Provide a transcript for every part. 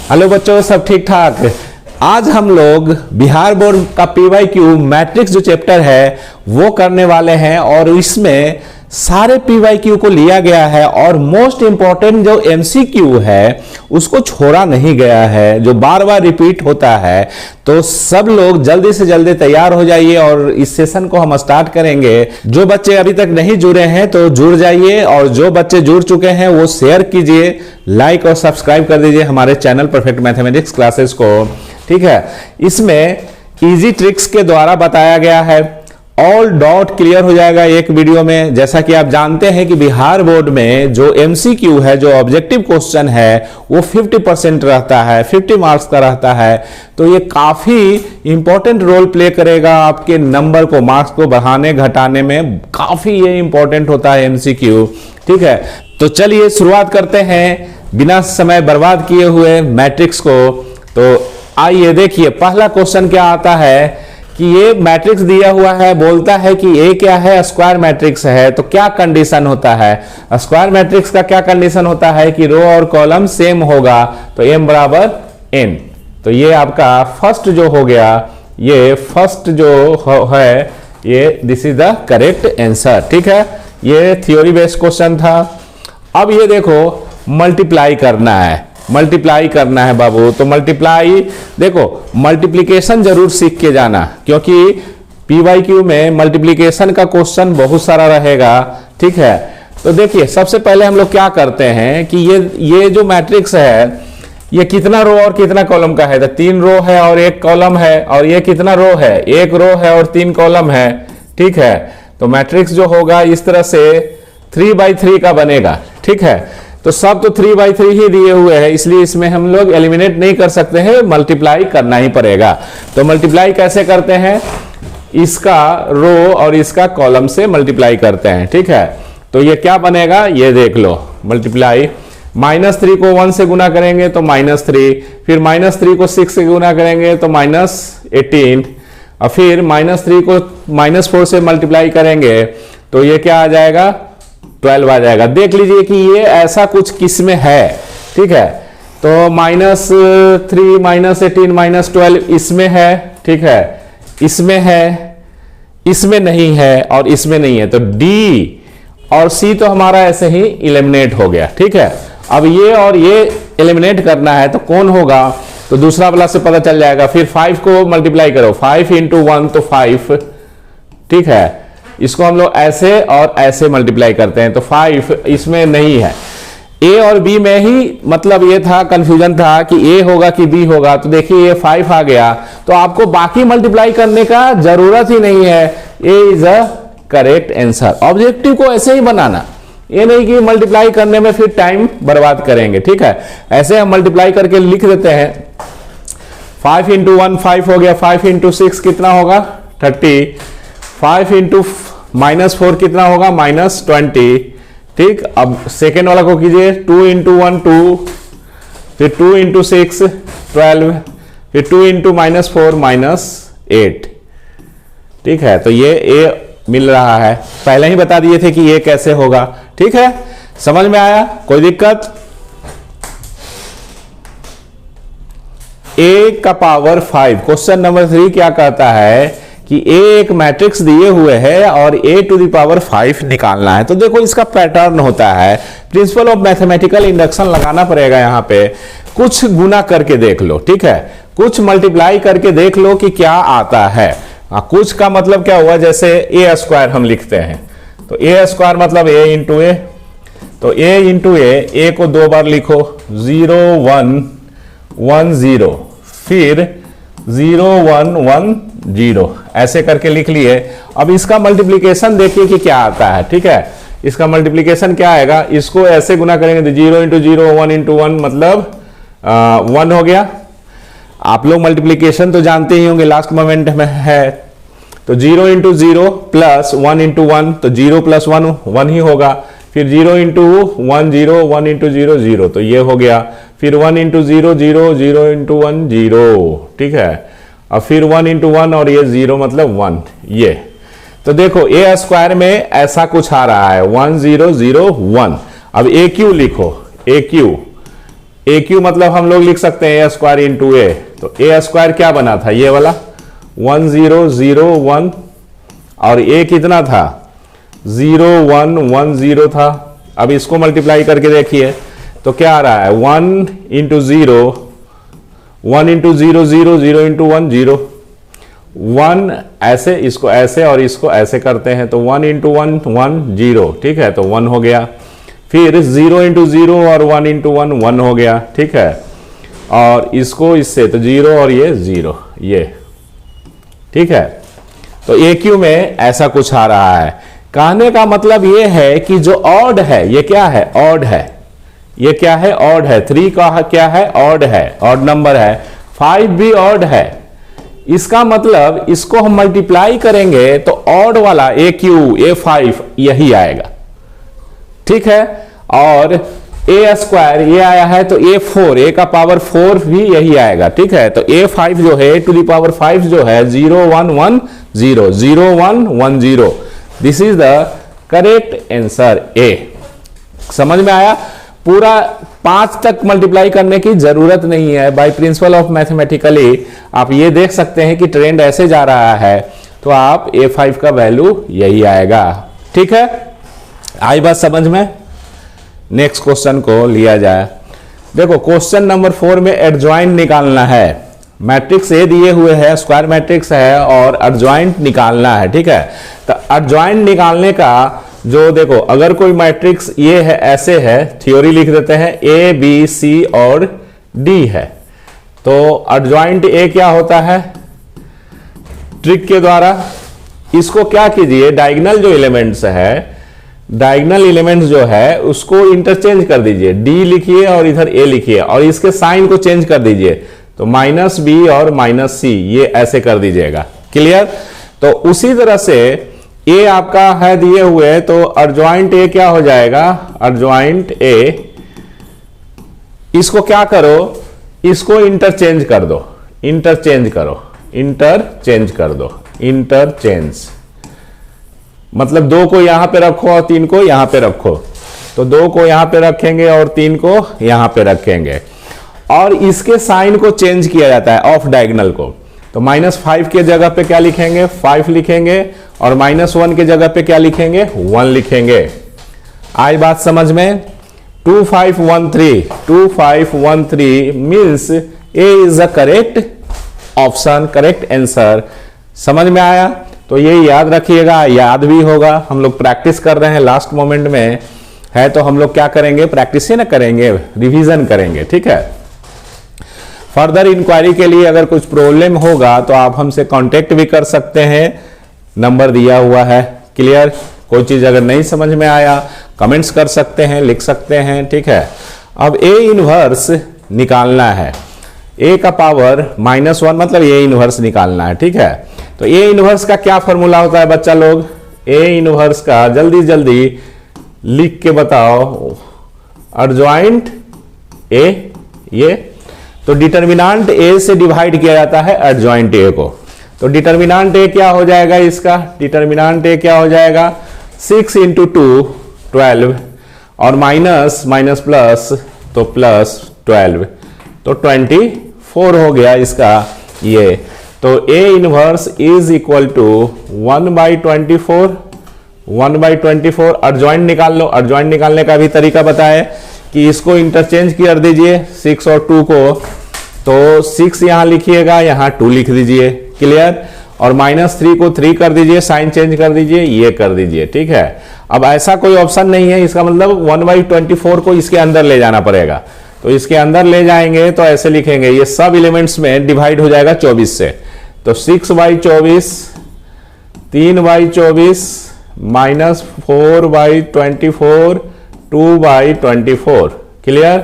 Hello बच्चों, सब ठीक ठाक। आज हम लोग बिहार बोर्ड का पीवाईक्यू मैट्रिक्स जो चैप्टर है वो करने वाले हैं और इसमें सारे पीवाईक्यू को लिया गया है और मोस्ट इंपॉर्टेंट जो एमसीक्यू है उसको छोड़ा नहीं गया है, जो बार बार रिपीट होता है। तो सब लोग जल्दी से जल्दी तैयार हो जाइए और इस सेशन को हम स्टार्ट करेंगे। जो बच्चे अभी तक नहीं जुड़े हैं तो जुड़ जाइए और जो बच्चे जुड़ चुके हैं वो शेयर कीजिए, लाइक और सब्सक्राइब कर दीजिए हमारे चैनल परफेक्ट मैथमेटिक्स क्लासेस को। ठीक है, इसमें इजी ट्रिक्स के द्वारा बताया गया है, ऑल डाउट क्लियर हो जाएगा एक वीडियो में। जैसा कि आप जानते हैं कि बिहार बोर्ड में जो एमसीक्यू है, जो ऑब्जेक्टिव क्वेश्चन है, वो 50% रहता है, 50 मार्क्स का रहता है। तो ये काफी इंपॉर्टेंट रोल प्ले करेगा आपके नंबर को, मार्क्स को बढ़ाने घटाने में काफी ये इंपॉर्टेंट होता है एमसीक्यू। ठीक है, तो चलिए शुरुआत करते हैं बिना समय बर्बाद किए हुए मैट्रिक्स को। तो आइए देखिए, पहला क्वेश्चन क्या आता है कि ये मैट्रिक्स दिया हुआ है, बोलता है कि ए क्या है, स्क्वायर मैट्रिक्स है। तो क्या कंडीशन होता है स्क्वायर मैट्रिक्स का? क्या कंडीशन होता है कि रो और कॉलम सेम होगा, तो m बराबर n। तो ये आपका फर्स्ट जो हो गया, ये फर्स्ट जो है ये this is the correct answer. ठीक है, ये थ्योरी बेस्ड क्वेश्चन था। अब ये देखो मल्टीप्लाई करना है, मल्टीप्लाई करना है बाबू। तो मल्टीप्लाई, देखो मल्टीप्लिकेशन जरूर सीख के जाना, क्योंकि पीवाईक्यू में मल्टीप्लिकेशन का क्वेश्चन बहुत सारा रहेगा। ठीक है, तो देखिए सबसे पहले हम लोग क्या करते हैं कि ये जो मैट्रिक्स है ये कितना रो और कितना कॉलम का है? तो 3 रो है और 1 कॉलम है। और ये कितना रो है? 1 रो है और 3 कॉलम है। ठीक है, तो मैट्रिक्स जो होगा इस तरह से 3/3 का बनेगा। ठीक है, तो सब तो 3/3 ही दिए हुए हैं, इसलिए इसमें हम लोग एलिमिनेट नहीं कर सकते हैं, मल्टीप्लाई करना ही पड़ेगा। तो मल्टीप्लाई कैसे करते हैं? इसका रो और इसका कॉलम से मल्टीप्लाई करते हैं। ठीक है, तो ये क्या बनेगा ये देख लो। मल्टीप्लाई -3 को 1 से गुना करेंगे तो -3, फिर -3 को 6 से गुना करेंगे तो -18, और फिर -3 को -4 से मल्टीप्लाई करेंगे तो ये क्या आ जाएगा? 12 आ जाएगा। देख लीजिए कि ये ऐसा कुछ किस में है। ठीक है, तो -3 -18 -12 इसमें है। ठीक है, इसमें है, इसमें नहीं है और इसमें नहीं है। तो डी और सी तो हमारा ऐसे ही एलिमिनेट हो गया। ठीक है, अब ये और ये एलिमिनेट करना है तो कौन होगा? तो दूसरा वाला से पता चल जाएगा। फिर 5 को मल्टीप्लाई करो, 5 × 1 तो 5। ठीक है, इसको हम लोग ऐसे और ऐसे मल्टीप्लाई करते हैं तो 5 इसमें नहीं है। ए और बी में ही मतलब ये था, कंफ्यूजन था कि ए होगा कि बी होगा। तो देखिए ये 5 आ गया, तो आपको बाकी मल्टीप्लाई करने का जरूरत ही नहीं है। A is a correct answer. Objective को ऐसे ही बनाना, ये नहीं कि मल्टीप्लाई करने में फिर टाइम बर्बाद करेंगे। ठीक है, ऐसे हम मल्टीप्लाई करके लिख देते हैं। 5 × 1 5 हो गया, 5 × 6 कितना होगा? 30, 5 × -4 कितना होगा? -20। ठीक, अब सेकेंड वाला को कीजिए, 2 × 1 2, फिर 2 × 6 12, फिर 2 × -4 -8। ठीक है, तो ये ए मिल रहा है, पहले ही बता दिए थे कि ये कैसे होगा। ठीक है, समझ में आया? कोई दिक्कत? a का पावर 5, क्वेश्चन नंबर 3 क्या कहता है कि a एक मैट्रिक्स दिए हुए है और a⁵ निकालना है। तो देखो इसका पैटर्न होता है, प्रिंसिपल ऑफ मैथमेटिकल इंडक्शन लगाना पड़ेगा। यहाँ पे कुछ गुना करके देख लो। ठीक है, कुछ मल्टीप्लाई करके देख लो कि क्या आता है। कुछ का मतलब क्या हुआ? जैसे a² हम लिखते हैं तो a² मतलब a × a। तो a × a को 2 बार लिखो, 0 1 1 0, फिर 0 1 1 0, ऐसे करके लिख लिए। अब इसका मल्टीप्लिकेशन देखिए कि क्या आता है। ठीक है, इसका मल्टीप्लिकेशन क्या आएगा? इसको ऐसे गुना करेंगे तो 0 × 0 1 × 1 मतलब 1 हो गया। आप लोग मल्टीप्लिकेशन तो जानते ही होंगे, लास्ट मोमेंट में है। तो 0 × 0 प्लस 1 × 1, तो 0 + 1 1 ही होगा। फिर 0 × 1 0, 1 × 0 0, तो ये हो गया। फिर 1 × 0 0, 0 × 1 0। ठीक है, अब फिर 1 × 1 और ये 0 मतलब 1। ये तो देखो a² में ऐसा कुछ आ रहा है, 1 0 0 1। अब AQ लिखो, AQ ए क्यू मतलब हम लोग लिख सकते हैं ए स्क्वायर इंटू ए। तो ए स्क्वायर क्या बना था, ये वाला 1001 और ए कितना था 0110 था। अब इसको मल्टीप्लाई करके देखिए तो क्या आ रहा है 1 इंटू 0 1 इंटू 0 0 0 इंटू 1 0 1 ऐसे, इसको ऐसे और इसको ऐसे करते हैं तो 1 इंटू 1 1 0, ठीक है, तो 1 हो गया। फिर 0 इंटू 0 और 1 इंटू 1 1 हो गया, ठीक है, और इसको इससे तो 0 और ये 0 ये, ठीक है। तो ए क्यू में ऐसा कुछ आ रहा है। कहने का मतलब ये है कि जो ऑड है ये क्या है, ऑड है, ये क्या है, ऑड है। 3 का क्या है, ऑड है, ऑड नंबर है। 5 भी ऑड है। इसका मतलब इसको हम मल्टीप्लाई करेंगे तो ऑड वाला ए क्यू A5 यही आएगा, ठीक है। और ए स्क्वायर ये आया है तो A4, ए का पावर 4 भी यही आएगा, ठीक है। तो A5 जो है टू द पावर 5 जो है 0110 0110, this is the correct answer A. समझ में आया? पूरा 5 तक मल्टीप्लाई करने की जरूरत नहीं है। बाय प्रिंसिपल ऑफ मैथमेटिकली आप ये देख सकते हैं कि ट्रेंड ऐसे जा रहा है तो आप A5 का वैल्यू यही आएगा, ठीक है। आई बात समझ में? नेक्स्ट क्वेश्चन को लिया जाए। देखो क्वेश्चन नंबर 4 में एडजॉइंट निकालना है। मैट्रिक्स ए दिए हुए है, स्क्वायर मैट्रिक्स है और एडजॉइंट निकालना है, ठीक है। तो एडजॉइंट निकालने का जो देखो, अगर कोई मैट्रिक्स ये है ऐसे है, थ्योरी लिख देते हैं ए बी सी और डी है, तो एडजॉइंट ए क्या होता है, ट्रिक के द्वारा इसको क्या कीजिए, डायगोनल जो एलिमेंट्स है, डायगोनल एलिमेंट्स जो है उसको इंटरचेंज कर दीजिए, डी लिखिए और इधर ए लिखिए और इसके साइन को चेंज कर दीजिए, तो -b और -c ये ऐसे कर दीजिएगा, क्लियर। तो उसी तरह से ए आपका है दिए हुए, तो एडजॉइंट ए क्या हो जाएगा, एडजॉइंट ए, इसको क्या करो, इसको इंटरचेंज कर दो, इंटरचेंज करो, इंटरचेंज कर दो, इंटरचेंज मतलब 2 को यहां पे रखो और 3 को यहां पे रखो, तो 2 को यहां पे रखेंगे और 3 को यहां पे रखेंगे और इसके साइन को चेंज किया जाता है ऑफ डायगोनल को। तो -5 के जगह पे क्या लिखेंगे, 5 लिखेंगे और -1 के जगह पे क्या लिखेंगे, 1 लिखेंगे। आई बात समझ में? 2513 means A is the correct option, correct answer. समझ में आया? तो ये याद रखिएगा, याद भी होगा। हम लोग प्रैक्टिस कर रहे हैं, लास्ट मोमेंट में है तो हम लोग क्या करेंगे, प्रैक्टिस ही ना करेंगे, रिवीजन करेंगे, ठीक है। फर्दर इंक्वायरी के लिए अगर कुछ प्रॉब्लम होगा तो आप हमसे कांटेक्ट भी कर सकते हैं, नंबर दिया हुआ है, क्लियर। कोई चीज अगर नहीं समझ में आया कमेंट्स कर सकते हैं, लिख सकते हैं, ठीक है। अब ए इनवर्स निकालना है, ए का पावर -1 मतलब ए इनवर्स निकालना है, ठीक है। तो ए इनवर्स का क्या फॉर्मूला होता है बच्चा लोग, ए इनवर्स का जल्दी जल्दी लिख के बताओ। एडजॉइंट ए, ये तो डिटर्मिनेंट ए से डिवाइड किया जाता है एडजॉइंट ए को, तो डिटर्मिनेंट ए क्या हो जाएगा, इसका डिटर्मिनेंट ए क्या हो जाएगा, 6 इंटू 2 12 और माइनस प्लस तो +12 तो 24 हो गया इसका ये। तो A inverse is equal to 1/24, 1/24। Adjoint निकाल लो, एडजॉइंट निकालने का भी तरीका बताए कि इसको इंटरचेंज कर दीजिए 6 और 2 को, तो 6 यहां लिखिएगा, यहां 2 लिख दीजिए, क्लियर। और -3 को 3 कर दीजिए, साइन चेंज कर दीजिए, ये कर दीजिए, ठीक है। अब ऐसा कोई ऑप्शन नहीं है, इसका मतलब 1/24 को इसके अंदर ले जाना पड़ेगा, तो इसके अंदर ले जाएंगे तो ऐसे लिखेंगे, ये सब एलिमेंट्स में डिवाइड हो जाएगा 24 से, तो 6/24, 3/24 -4/24 2/24, क्लियर।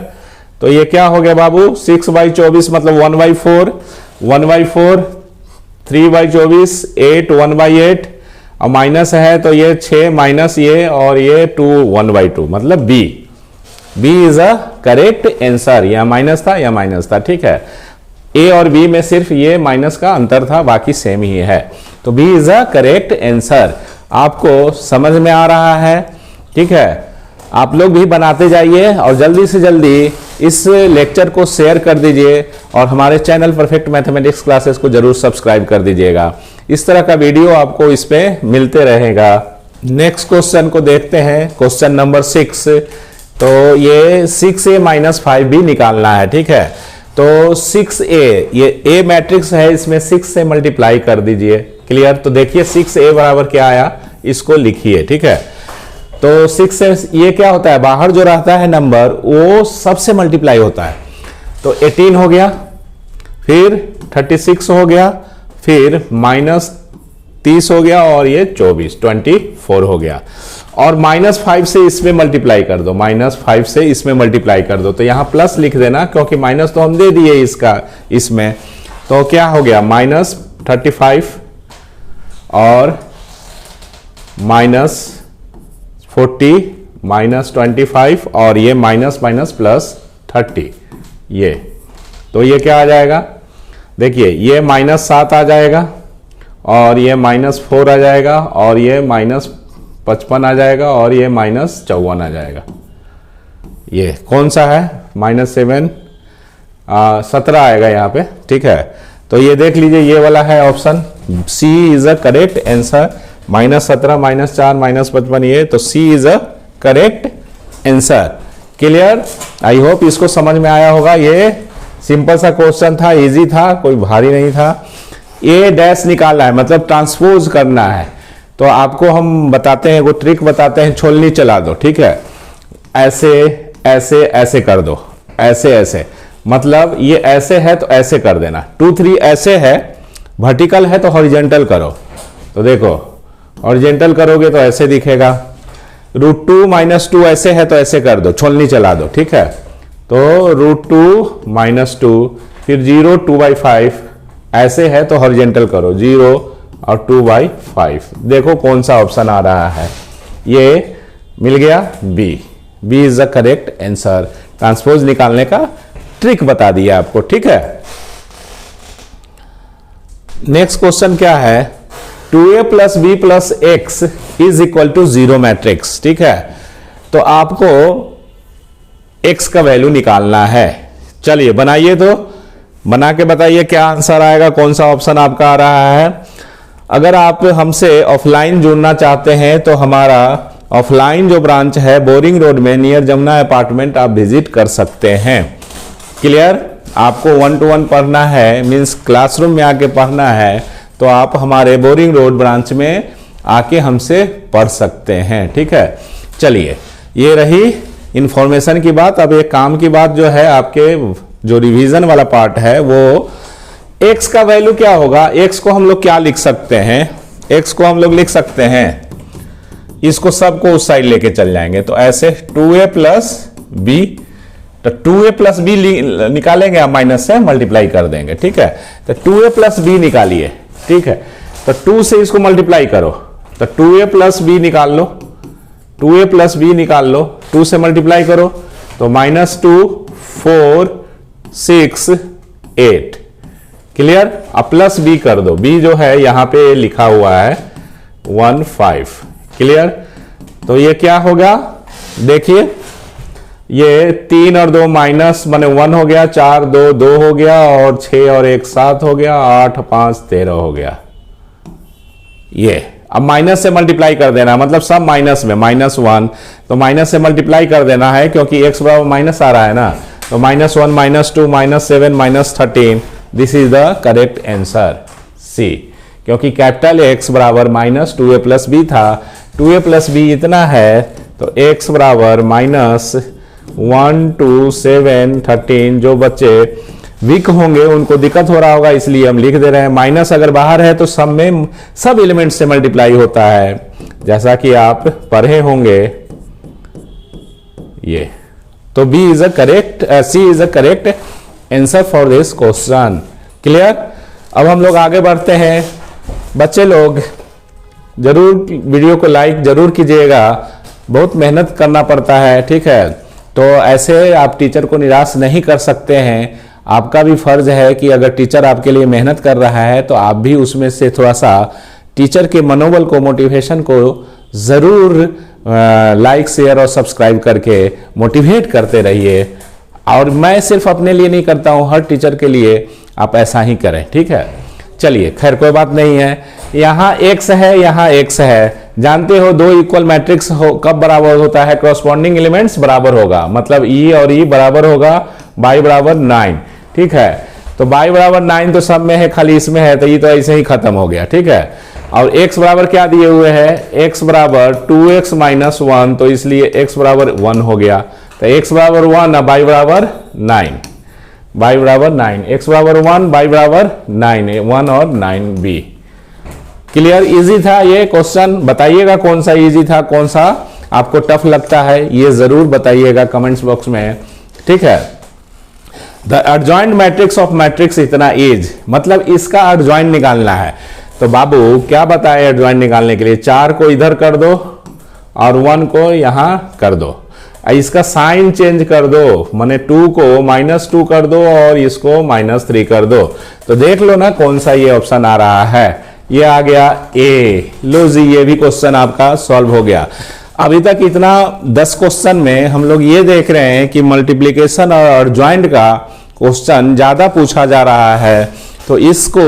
तो ये क्या हो गया बाबू, 6/24 मतलब 1/4, 1/4, 3/24 8, 1/8 और माइनस है तो ये 6 माइनस ये और ये 2 1/2 मतलब B is a correct answer. यह माइनस था, यह माइनस था, ठीक है। ए और बी में सिर्फ ये माइनस का अंतर था, बाकी सेम ही है, तो B is a correct answer. आपको समझ में आ रहा है, ठीक है। आप लोग भी बनाते जाइए और जल्दी से जल्दी इस लेक्चर को शेयर कर दीजिए और हमारे चैनल परफेक्ट मैथमेटिक्स क्लासेस को जरूर सब्सक्राइब कर दीजिएगा। इस तरह का वीडियो आपको इस पे मिलते रहेगा। नेक्स्ट क्वेश्चन को देखते हैं, क्वेश्चन नंबर 6। तो ये 6a - 5b निकालना है, ठीक है। तो 6a, ये a मैट्रिक्स है, इसमें 6 से मल्टीप्लाई कर दीजिए। क्लियर? तो देखिए 6a बराबर क्या आया, इसको लिखिए, ठीक है। तो 6 से ये क्या होता है, बाहर जो रहता है नंबर वो सबसे मल्टीप्लाई होता है। तो 18 हो गया, फिर 36 हो गया, फिर -30 हो गया और ये 24 हो गया। और -5 से इसमें मल्टीप्लाई कर दो, -5 से इसमें मल्टीप्लाई कर दो। तो यहां प्लस लिख देना क्योंकि माइनस तो हम दे दिए इसका इसमें। तो क्या हो गया, -35 और -40 -25 और ये +30 ये। तो ये क्या आ जाएगा, देखिए ये -7 आ जाएगा और ये -4 आ जाएगा और ये -55 आ जाएगा और ये -54 आ जाएगा। ये कौन सा है, -7 17 आएगा यहाँ पे, ठीक है। तो ये देख लीजिए, ये वाला है option C is a correct answer. -17 -4 -55 ये, तो C is a correct answer. Clear? I hope इसको समझ में आया होगा। ये सिंपल सा क्वेश्चन था, इजी था, कोई भारी नहीं था। ए डैश निकालना है, मतलब ट्रांसपोज करना है। तो आपको हम बताते हैं, वो ट्रिक बताते हैं, छोलनी चला दो, ठीक है। ऐसे ऐसे ऐसे कर दो, ऐसे ऐसे, मतलब ये ऐसे है तो ऐसे कर देना। 2 3 ऐसे है, वर्टिकल है तो हॉरिजॉन्टल करो। तो देखो हॉरिजॉन्टल करोगे तो ऐसे दिखेगा। √2 - 2 ऐसे है तो ऐसे कर दो, छोलनी चला दो, ठीक है। तो √2 - 2, फिर 0 2/5 ऐसे है तो हॉरिजॉन्टल करो, 0 और 2/5। देखो कौन सा ऑप्शन आ रहा है, ये मिल गया B. B is the correct answer. Transpose निकालने का ट्रिक बता दिया आपको, ठीक है। नेक्स्ट क्वेश्चन क्या है, 2a + b + x = 0 मैट्रिक्स, ठीक है। तो आपको x का वैल्यू निकालना है। चलिए बनाइए, तो बना के बताइए क्या आंसर आएगा, कौन सा ऑप्शन आपका आ रहा है। अगर आप हमसे ऑफलाइन जुड़ना चाहते हैं तो हमारा ऑफलाइन जो ब्रांच है बोरिंग रोड में नियर जमुना अपार्टमेंट, आप विजिट कर सकते हैं। क्लियर? आपको 1-to-1 पढ़ना है, मीन्स क्लासरूम में आके पढ़ना है, तो आप हमारे बोरिंग रोड ब्रांच में आके हमसे पढ़ सकते हैं, ठीक है। चलिए, ये रही इंफॉर्मेशन की बात। अब एक काम की बात जो है, आपके जो रिवीजन वाला पार्ट है, वो x का वैल्यू क्या होगा। x को हम लोग क्या लिख सकते हैं, x को हम लोग लिख सकते हैं, इसको सबको उस साइड लेके चल जाएंगे। तो ऐसे 2a + b, तो 2a + b निकालेंगे, आप माइनस से मल्टीप्लाई कर देंगे, ठीक है। तो 2a + b निकालिए, ठीक है। तो 2 से इसको मल्टीप्लाई करो, तो 2a + b निकाल लो, 2a + b निकाल लो, 2 से मल्टीप्लाई करो तो -2 4 6 8। क्लियर? अब प्लस b कर दो, b जो है यहां पे लिखा हुआ है 1 5। क्लियर? तो ये क्या होगा, देखिए ये 3 और 2 माइनस माने 1 हो गया, 4 2 2 हो गया और 6 और 1 7 हो गया, 8 5 13 हो गया। ये अब माइनस से मल्टीप्लाई कर देना, मतलब सब माइनस में, -1, तो माइनस से मल्टीप्लाई कर देना है क्योंकि x बराबर माइनस आ रहा है ना। तो -1 -2 -7 -13, this is the correct answer C. क्योंकि कैपिटल X बराबर -2a + b था, 2a + b इतना है, तो x बराबर -1 2 7 13। जो बच्चे वीक होंगे उनको दिक्कत हो रहा होगा, इसलिए हम लिख दे रहे हैं। माइनस अगर बाहर है तो सब में सब एलिमेंट से मल्टीप्लाई होता है, जैसा कि आप पढ़े होंगे। ये तो B is a correct, C is a correct answer for this question. Clear? अब हम लोग आगे बढ़ते हैं। बच्चे लोग जरूर वीडियो को लाइक जरूर कीजिएगा, बहुत मेहनत करना पड़ता है, ठीक है। तो ऐसे आप टीचर को निराश नहीं कर सकते हैं। आपका भी फर्ज है कि अगर टीचर आपके लिए मेहनत कर रहा है तो आप भी उसमें से थोड़ा सा टीचर के मनोबल को, मोटिवेशन को जरूर लाइक शेयर और सब्सक्राइब करके मोटिवेट करते रहिए। और मैं सिर्फ अपने लिए नहीं करता हूँ, हर टीचर के लिए आप ऐसा ही करें, ठीक है। चलिए खैर कोई बात नहीं है। यहाँ x है, यहाँ x है। जानते हो दो इक्वल मैट्रिक्स कब बराबर होता है? कॉरस्पॉन्डिंग एलिमेंट्स बराबर होगा, मतलब e और e बराबर होगा, y बराबर 9, ठीक है। तो y बराबर 9 तो सब में है, खाली इसमें है, तो ये तो ऐसे ही खत्म हो गया, ठीक है। और x बराबर क्या दिए हुए हैं? x बराबर 2x माइनस 1, तो इसलिए x बराबर 1 हो गया। तो x बराबर 1, अब y बराबर 9, y बराबर 9, x बराबर 1, y बराबर 9, 1 और 9 b। क्लियर? इजी था ये क्वेश्चन? बताइएगा कौन सा इजी था, कौन सा आपको टफ लगता है, ये जरूर बताइएगा कमेंट्स बॉक्स में, ठीक है। The adjoint matrix of matrix इतना इज, मतलब इसका एडजॉइंट निकालना है। तो बाबू क्या बताए एडजॉइंट निकालने के लिए? 4 को इधर कर दो और 1 को यहां कर दो, इसका साइन चेंज कर दो, माने 2 को -2 कर दो और इसको -3 कर दो। तो देख लो ना कौन सा ये ऑप्शन आ रहा है, ये आ गया ए। लो जी, ये भी क्वेश्चन आपका सॉल्व हो गया। अभी तक इतना 10 क्वेश्चन में हम लोग ये देख रहे हैं कि मल्टीप्लिकेशन और जॉइंट का क्वेश्चन ज्यादा पूछा जा रहा है, तो इसको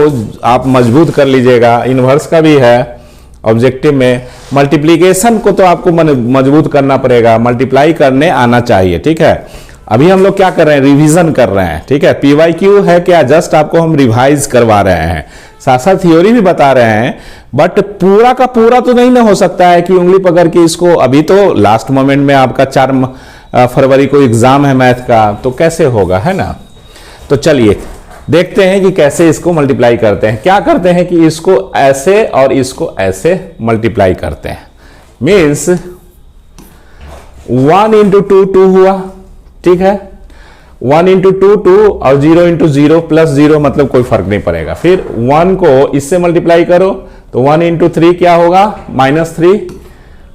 आप मजबूत कर लीजिएगा। इनवर्स का भी है ऑब्जेक्टिव में। मल्टीप्लिकेशन को तो आपको मजबूत करना पड़ेगा, मल्टीप्लाई करने आना चाहिए, ठीक है। अभी हम लोग क्या कर रहे हैं? रिवीजन कर रहे हैं, ठीक है। PYQ है क्या? जस्ट आपको हम रिवाइज करवा रहे हैं, साथ साथ थ्योरी भी बता रहे हैं, बट पूरा का पूरा तो नहीं ना हो सकता है कि उंगली पकड़ के इसको। अभी तो लास्ट मोमेंट में आपका 4 फरवरी को एग्जाम है मैथ का, तो कैसे होगा, है ना। तो चलिए देखते हैं कि कैसे इसको मल्टीप्लाई करते हैं। क्या करते हैं कि इसको ऐसे और इसको ऐसे मल्टीप्लाई करते हैं। मीन्स 1 इंटू 2 2 हुआ, ठीक है। 1 इंटू 2 2 और 0 इंटू 0 प्लस 0, मतलब कोई फर्क नहीं पड़ेगा। फिर 1 को इससे मल्टीप्लाई करो तो 1 इंटू 3 क्या होगा? -3,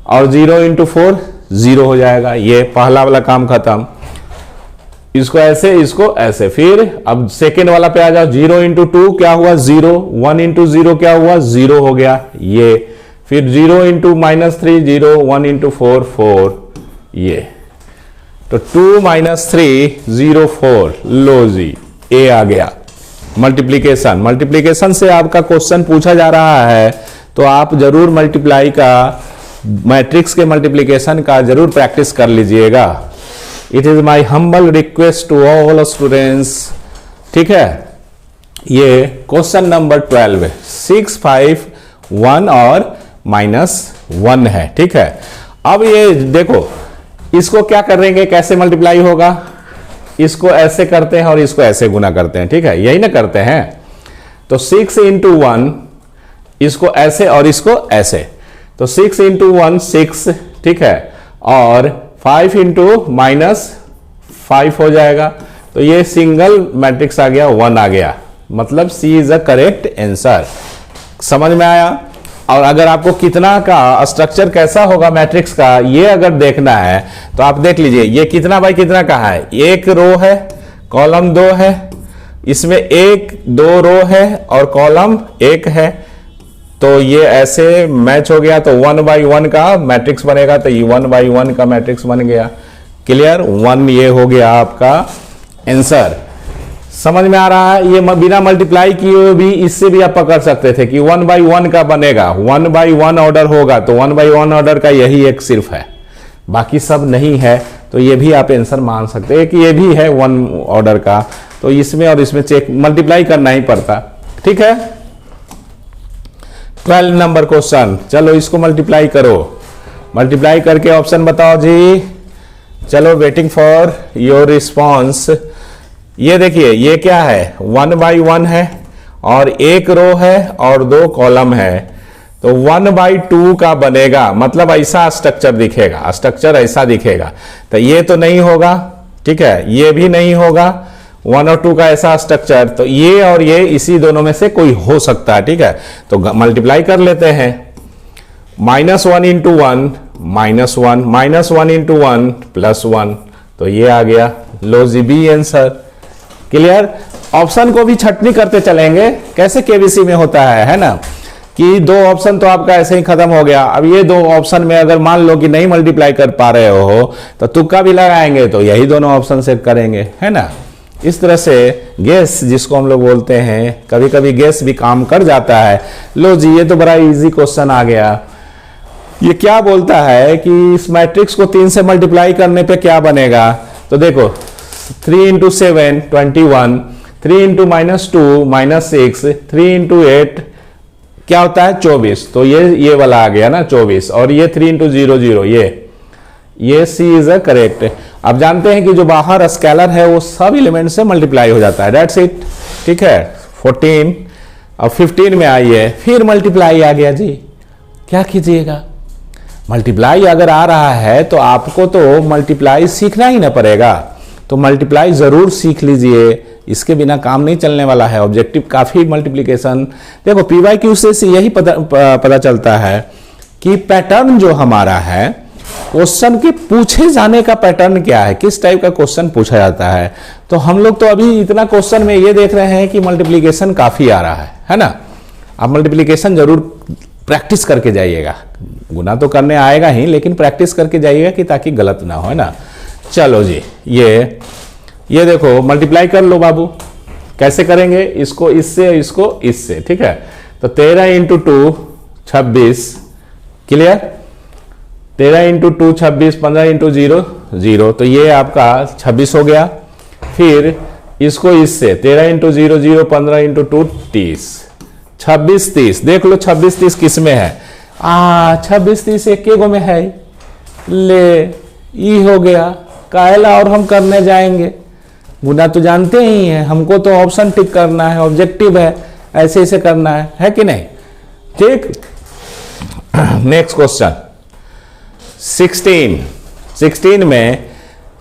और 0 इंटू 4 0 हो जाएगा। ये पहला वाला काम खत्म। इसको ऐसे, इसको ऐसे। फिर अब सेकेंड वाला पे आ जाओ। 0 इंटू 2 क्या हुआ? 0, 1 इंटू 0 क्या हुआ? 0 हो गया ये। फिर 0 इंटू -3 0, 1 इंटू 4 4, ये। तो 2 - 3 0 4, लो जी ए आ गया। मल्टीप्लिकेशन, मल्टीप्लिकेशन से आपका क्वेश्चन पूछा जा रहा है, तो आप जरूर मल्टीप्लाई का, मैट्रिक्स के मल्टीप्लिकेशन का जरूर प्रैक्टिस कर लीजिएगा। It is my humble request to all students, ठीक है। ये क्वेश्चन नंबर 12 6 5 1 और -1 है, ठीक है। अब ये देखो, इसको क्या करेंगे, कैसे मल्टीप्लाई होगा? इसको ऐसे करते हैं और इसको ऐसे गुना करते हैं, ठीक है, यही ना करते हैं। तो 6 इंटू 1, इसको ऐसे और इसको ऐसे, तो 6 इंटू 1 6, ठीक है, और 5 इंटू -5 हो जाएगा। तो ये सिंगल मैट्रिक्स आ गया, 1 आ गया, मतलब सी इज अ करेक्ट आंसर। समझ में आया? और अगर आपको कितना का स्ट्रक्चर कैसा होगा मैट्रिक्स का, ये अगर देखना है तो आप देख लीजिए, ये कितना बाई कितना का है? 1 रो है, कॉलम 2 है, इसमें 1 2 रो है और कॉलम 1 है। तो ये ऐसे मैच हो गया, तो 1/1 का मैट्रिक्स बनेगा, तो ये 1/1 का मैट्रिक्स बन गया। क्लियर? 1 ये हो गया आपका आंसर। समझ में आ रहा है? ये बिना मल्टीप्लाई किए हुए भी इससे भी आप पकड़ सकते थे कि 1/1 का बनेगा, 1/1 ऑर्डर होगा, तो 1/1 ऑर्डर का यही एक सिर्फ है, बाकी सब नहीं है। तो ये भी आप आंसर मान सकते हैं कि ये भी है 1 ऑर्डर का। तो इसमें और इसमें चेक मल्टीप्लाई करना ही पड़ता, ठीक है। 12 नंबर क्वेश्चन, चलो इसको मल्टीप्लाई करो। मल्टीप्लाई करके ऑप्शन बताओ जी। चलो वेटिंग फॉर योर रिस्पॉन्स। ये देखिए, ये क्या है? 1/1 है और 1 रो है और 2 कॉलम है, तो 1/2 का बनेगा, मतलब ऐसा स्ट्रक्चर दिखेगा, स्ट्रक्चर ऐसा दिखेगा। तो ये तो नहीं होगा, ठीक है, ये भी नहीं होगा, 1 और 2 का ऐसा स्ट्रक्चर। तो ये और ये इसी दोनों में से कोई हो सकता है, ठीक है। तो मल्टीप्लाई कर लेते हैं। -1 इंटू 1 -1, -1 इंटू 1 +1, तो ये आ गया। लो जी बी आंसर। क्लियर? ऑप्शन को भी छटनी करते चलेंगे, कैसे केबीसी में होता है ना। कि दो ऑप्शन तो आपका ऐसे ही खत्म हो गया। अब ये दो ऑप्शन में अगर मान लो कि नहीं मल्टीप्लाई कर पा रहे हो तो तुक्का भी लगाएंगे तो यही दोनों ऑप्शन से करेंगे, है ना। इस तरह से गेस जिसको हम लोग बोलते हैं, कभी कभी गेस भी काम कर जाता है। लो जी, ये तो बड़ा इजी क्वेश्चन आ गया। ये क्या बोलता है कि इस मैट्रिक्स को 3 से मल्टीप्लाई करने पे क्या बनेगा। तो देखो 3 इंटू 7 21, 3 इंटू -2 -6, 3 इंटू 8 क्या होता है 24। तो ये वाला आ गया ना 24, और ये 3 इंटू 0 0, ये सी इज अ करेक्ट। अब जानते हैं कि जो बाहर स्केलर है वो सब एलिमेंट से मल्टीप्लाई हो जाता है, दैट्स इट। ठीक है, 14 और 15 में आई है, फिर मल्टीप्लाई आ गया जी। क्या कीजिएगा, मल्टीप्लाई अगर आ रहा है तो आपको तो मल्टीप्लाई सीखना ही ना पड़ेगा। तो मल्टीप्लाई जरूर सीख लीजिए, इसके बिना काम नहीं चलने वाला है। ऑब्जेक्टिव काफी मल्टीप्लिकेशन, देखो PYQ से यही पता चलता है कि पैटर्न जो हमारा है, क्वेश्चन के पूछे जाने का पैटर्न क्या है, किस टाइप का क्वेश्चन पूछा जाता है। तो हम लोग तो अभी इतना क्वेश्चन में ये देख रहे हैं कि मल्टीप्लिकेशन काफी आ रहा है ना। आप मल्टीप्लिकेशन जरूर प्रैक्टिस करके जाइएगा, गुना तो करने आएगा ही लेकिन प्रैक्टिस करके जाइएगा कि ताकि गलत ना हो, है ना। चलो जी, ये देखो मल्टीप्लाई कर लो बाबू। कैसे करेंगे, इसको इससे, इसको इससे, ठीक है। तो 13 इंटू 2 26, क्लियर। 13 इंटू 2 26, 15 इंटू 0 0, तो ये आपका 26 हो गया। फिर इसको इससे 13 इंटू 0 0, 15 इंटू 2 30, 26 30। देख लो 26 30 किस में है, 26 30 एक गो में है, ले ई हो गया कायला। और हम करने जाएंगे, गुना तो जानते ही हैं, हमको तो ऑप्शन टिक करना है, ऑब्जेक्टिव है, ऐसे ऐसे करना है कि नहीं। ठीक, नेक्स्ट क्वेश्चन 16 में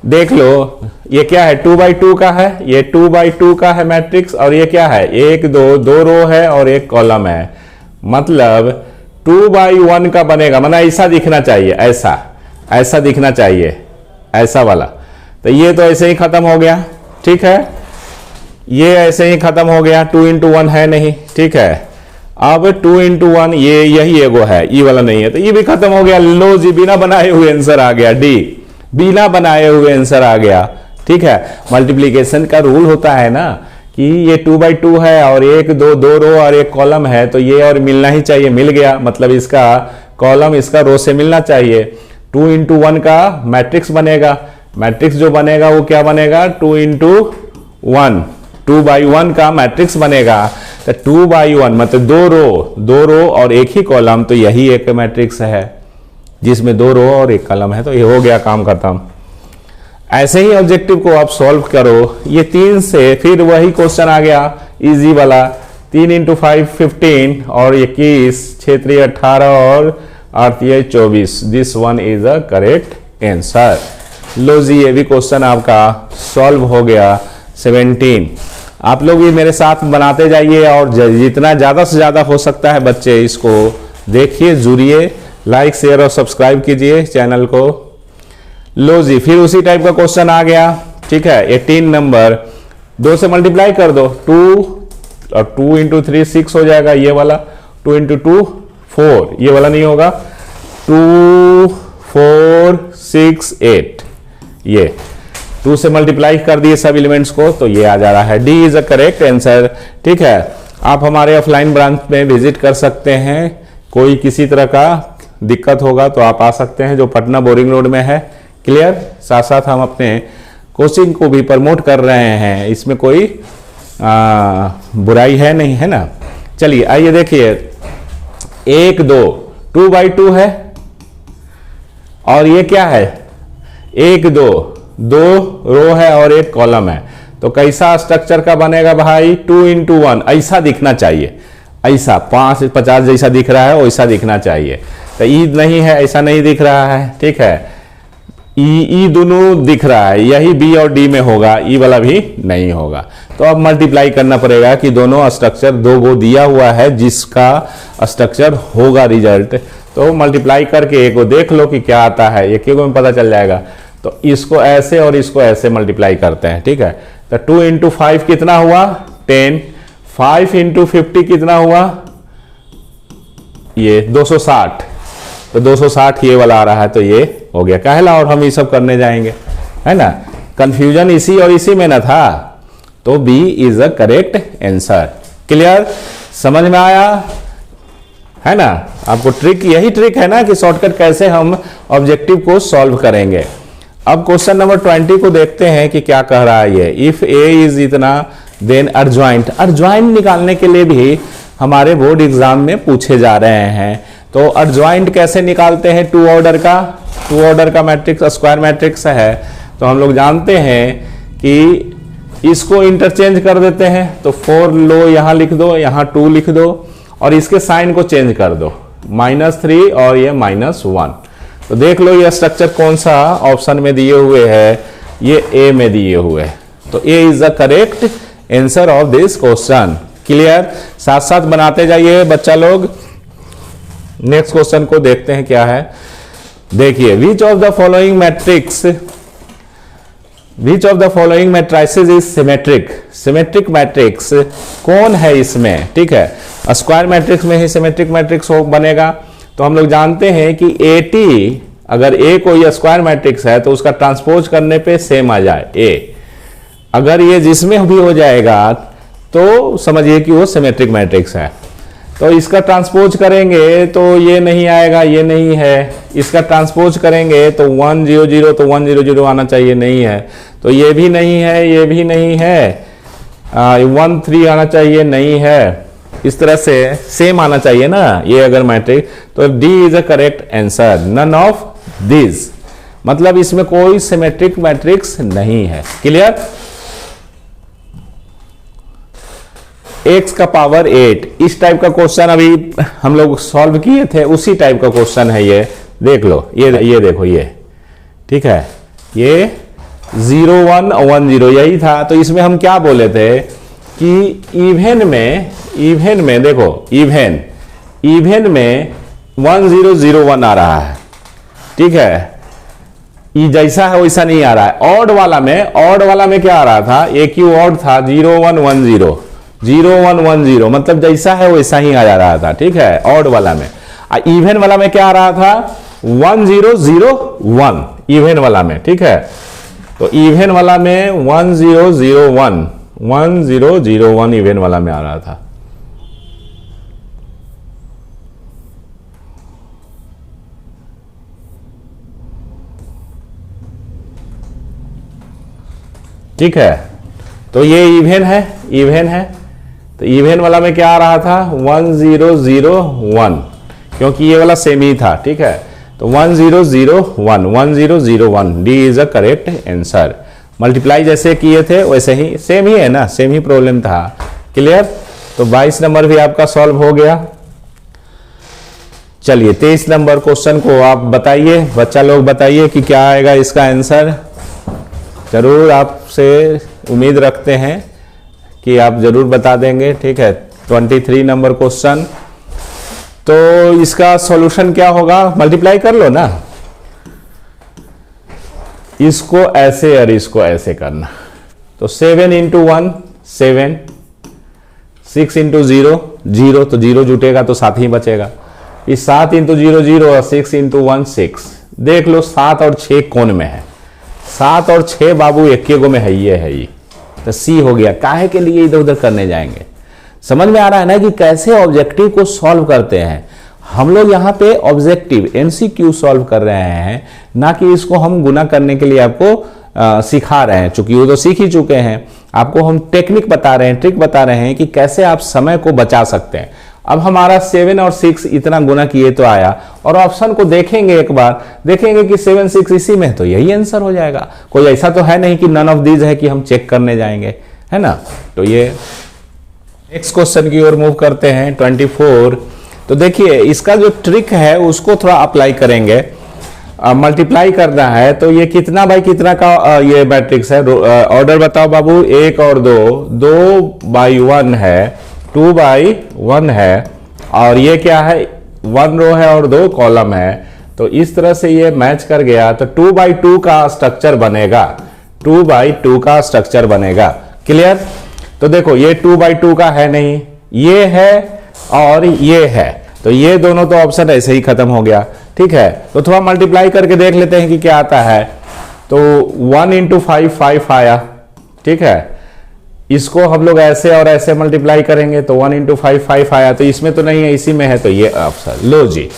देख लो, ये क्या है 2x2 का है, ये 2x2 का है मैट्रिक्स। और ये क्या है 1 2 2 रो है और एक कॉलम है, मतलब 2x1 का बनेगा। माना ऐसा दिखना चाहिए, ऐसा दिखना चाहिए, ऐसा वाला। तो ये तो ऐसे ही खत्म हो गया, ठीक है। ये ऐसे ही खत्म हो गया, 2 इंटू 1 है नहीं, ठीक है। अब 2 इंटू 1 ये यही एगो है, ई वाला नहीं है, तो ये भी खत्म हो गया। लो जी, बिना बनाए हुए आंसर आ गया, डी, बिना बनाए हुए आंसर आ गया, ठीक है। मल्टीप्लिकेशन का रूल होता है ना कि ये 2x2 है और 1 2 2 रो और एक कॉलम है, तो ये और मिलना ही चाहिए, मिल गया, मतलब इसका कॉलम इसका रो से मिलना चाहिए। 2 इंटू 1 का मैट्रिक्स बनेगा, मैट्रिक्स जो बनेगा वो क्या बनेगा 2 इंटू 1, 2x1 का मैट्रिक्स बनेगा। तो 2x1 मतलब दो रो और एक ही कॉलम, तो यही एक मैट्रिक्स है जिसमें 2 रो और एक कॉलम है। तो ये हो गया काम खत्म। ऐसे ही ऑब्जेक्टिव को आप सॉल्व करो। ये 3 से फिर वही क्वेश्चन आ गया इजी वाला, 3 इंटू 5 15 और 21, 6 3 18 और 8 24। This one is a correct answer. लो जी, ये भी क्वेश्चन आपका सॉल्व हो गया। 17 आप लोग भी मेरे साथ बनाते जाइए और जितना ज़्यादा से ज़्यादा हो सकता है बच्चे इसको देखिए, जुड़िए, लाइक शेयर और सब्सक्राइब कीजिए चैनल को। लो जी, फिर उसी टाइप का क्वेश्चन आ गया, ठीक है। 18 नंबर 2 से मल्टीप्लाई कर दो, 2 और 2 इंटू 3 6 हो जाएगा, ये वाला 2 इंटू 2 4, ये वाला नहीं होगा, 2 4 6 8, ये 2 से मल्टीप्लाई कर दिए सब एलिमेंट्स को, तो ये आ जा रहा है, D is a correct answer, ठीक है। आप हमारे ऑफलाइन ब्रांच में विजिट कर सकते हैं, कोई किसी तरह का दिक्कत होगा तो आप आ सकते हैं, जो पटना बोरिंग रोड में है, क्लियर। साथ साथ हम अपने कोचिंग को भी प्रमोट कर रहे हैं, इसमें कोई बुराई है नहीं, है ना। चलिए आइए देखिए, 1 2 2x2 है और ये क्या है 1 2 2 रो है और एक कॉलम है, तो कैसा स्ट्रक्चर का बनेगा भाई 2 इंटू 1, ऐसा दिखना चाहिए, ऐसा 5 50 जैसा दिख रहा है वैसा दिखना चाहिए। तो ई नहीं है, ऐसा नहीं दिख रहा है, ठीक है। ई दोनों दिख रहा है, यही बी और डी में होगा, ई वाला भी नहीं होगा। तो अब मल्टीप्लाई करना पड़ेगा कि दोनों स्ट्रक्चर 2 गो दिया हुआ है जिसका स्ट्रक्चर होगा रिजल्ट, तो मल्टीप्लाई करके एक को देख लो कि क्या आता है, एक को में पता चल जाएगा। तो इसको ऐसे और इसको ऐसे मल्टीप्लाई करते हैं, ठीक है। तो 2 इंटू 5 कितना हुआ 10, 5 इंटू 50 कितना हुआ ये 260, तो 260 ये वाला आ रहा है, तो ये हो गया काहेला, और हम ये सब करने जाएंगे, है ना। कंफ्यूजन इसी और इसी में ना था, तो B is a correct answer. Clear, समझ में आया, है ना। आपको ट्रिक, यही ट्रिक है ना कि शॉर्टकट कैसे हम ऑब्जेक्टिव को सॉल्व करेंगे। अब क्वेश्चन नंबर 20 को देखते हैं कि क्या कह रहा है ये। इफ ए इज इतना देन अर्जॉइंट, अर्जॉइंट निकालने के लिए भी हमारे बोर्ड एग्जाम में पूछे जा रहे हैं। तो अर्जॉइंट कैसे निकालते हैं, टू ऑर्डर का मैट्रिक्स स्क्वायर मैट्रिक्स है, तो हम लोग जानते हैं कि इसको इंटरचेंज कर देते हैं। तो 4 लो यहां लिख दो, यहां 2 लिख दो, और इसके साइन को चेंज कर दो, -3 और ये -1। तो देख लो ये स्ट्रक्चर कौन सा ऑप्शन में दिए हुए है, ये ए में दिए हुए है। तो A is the correct answer of this question. Clear, साथ साथ बनाते जाइए बच्चा लोग। नेक्स्ट क्वेश्चन को देखते हैं क्या है। देखिए, which of the following matrices is symmetric. Symmetric matrix कौन है इसमें, ठीक है। स्क्वायर मैट्रिक्स में ही सिमेट्रिक मैट्रिक्स बनेगा। तो हम लोग जानते हैं कि AT, अगर A कोई स्क्वायर मैट्रिक्स है तो उसका ट्रांसपोज करने पे सेम आ जाए A, अगर ये जिसमें भी हो जाएगा तो समझिए कि वो सिमेट्रिक मैट्रिक्स है। तो इसका ट्रांसपोज करेंगे तो ये नहीं आएगा, ये नहीं है। इसका ट्रांसपोज करेंगे तो 1 0 0, तो 1 0 0 आना चाहिए, नहीं है। तो ये भी नहीं है, ये भी नहीं है। 1 3 आना चाहिए, नहीं है। इस तरह से सेम आना चाहिए ना ये अगर मैट्रिक्स, तो D is a correct answer. None of this, मतलब इसमें कोई सिमेट्रिक मैट्रिक्स नहीं है। क्लियर। x का पावर 8, इस टाइप का क्वेश्चन अभी हम लोग सॉल्व किए थे, उसी टाइप का क्वेश्चन है ये। देख लो, ये देखो, ये ठीक है, ये 0 1 1 0 यही था। तो इसमें हम क्या बोले थे कि इवेन में देखो, इवेन में 1 0 0 1 आ रहा है, ठीक है। ये जैसा है वैसा नहीं आ रहा है। ऑड वाला में क्या आ रहा था, एक ही ऑड था, 0 1 1 0 0 1 1 0, मतलब जैसा है वैसा ही आ जा रहा था, ठीक है, ऑड वाला में। इवेन वाला में क्या आ रहा था, 1 0 0 1 इवेन वाला में, ठीक है। तो इवेन वाला में 1 0 0 1 1 0 0 1 इवेन वाला में आ रहा था। ठीक है, तो ये इवेन है। तो इवेन वाला में क्या आ रहा था, 1 0 0 1, क्योंकि ये वाला सेम ही था, ठीक है। तो 1 0 0 1 1 0 0 1, D is a correct answer. Multiply जैसे किए थे वैसे ही, सेम ही है ना, सेम ही प्रॉब्लम था। क्लियर। तो 22 नंबर भी आपका सॉल्व हो गया। चलिए 23 नंबर क्वेश्चन को आप बताइए, बच्चा लोग बताइए कि क्या आएगा इसका आंसर। जरूर आपसे उम्मीद रखते हैं कि आप जरूर बता देंगे, ठीक है। 23 नंबर क्वेश्चन, तो इसका सॉल्यूशन क्या होगा, मल्टीप्लाई कर लो ना, इसको ऐसे और इसको ऐसे करना। तो 7 इंटू 1 7, 6 इंटू 0 0, तो 0 जुटेगा तो 7 ही बचेगा। इस 7 इंटू 0 0 और 6 इंटू 1 6। देख लो 7 और 6 कौन में है, 7 और 6 बाबू एक गो में है, ये तो सी हो गया। काहे के लिए इधर उधर करने जाएंगे। समझ में आ रहा है ना कि कैसे ऑब्जेक्टिव को सॉल्व करते हैं हम लोग। यहाँ पे ऑब्जेक्टिव एमसीक्यू सॉल्व कर रहे हैं, ना कि इसको हम गुना करने के लिए आपको सिखा रहे हैं, चूंकि वो तो सीख ही चुके हैं। आपको हम टेक्निक बता रहे हैं, ट्रिक बता रहे हैं कि कैसे आप समय को बचा सकते हैं। अब हमारा 7 और 6 इतना गुना किए तो आया, और ऑप्शन को देखेंगे एक बार, देखेंगे कि 7 6 इसी में, तो यही आंसर हो जाएगा। कोई ऐसा तो है नहीं कि नन ऑफ दीज है कि हम चेक करने जाएंगे, है ना। तो ये नेक्स्ट क्वेश्चन की ओर मूव करते हैं 24। तो देखिए इसका जो ट्रिक है उसको थोड़ा अप्लाई करेंगे। मल्टीप्लाई करना है, तो ये कितना बाई कितना का ये मैट्रिक्स है, ऑर्डर बताओ बाबू। 1 और 2 2 बाई 1 है, 2 बाई 1 है, और ये क्या है, 1 रो है और 2 कॉलम है। तो इस तरह से ये मैच कर गया, तो 2 बाई 2 का स्ट्रक्चर बनेगा, 2 बाई 2 का स्ट्रक्चर बनेगा। क्लियर। तो देखो ये 2 बाई 2 का है नहीं, ये है और ये है, तो ये दोनों तो ऑप्शन ऐसे ही खत्म हो गया। ठीक है, तो थोड़ा मल्टीप्लाई करके देख लेते हैं कि क्या आता है। तो 1 इंटू 5 5 आया। ठीक है, इसको हम लोग ऐसे और ऐसे मल्टीप्लाई करेंगे तो 1 इंटू 5 5 आया। तो इसमें तो नहीं है, इसी में है, तो ये ऑप्शन। लो जी,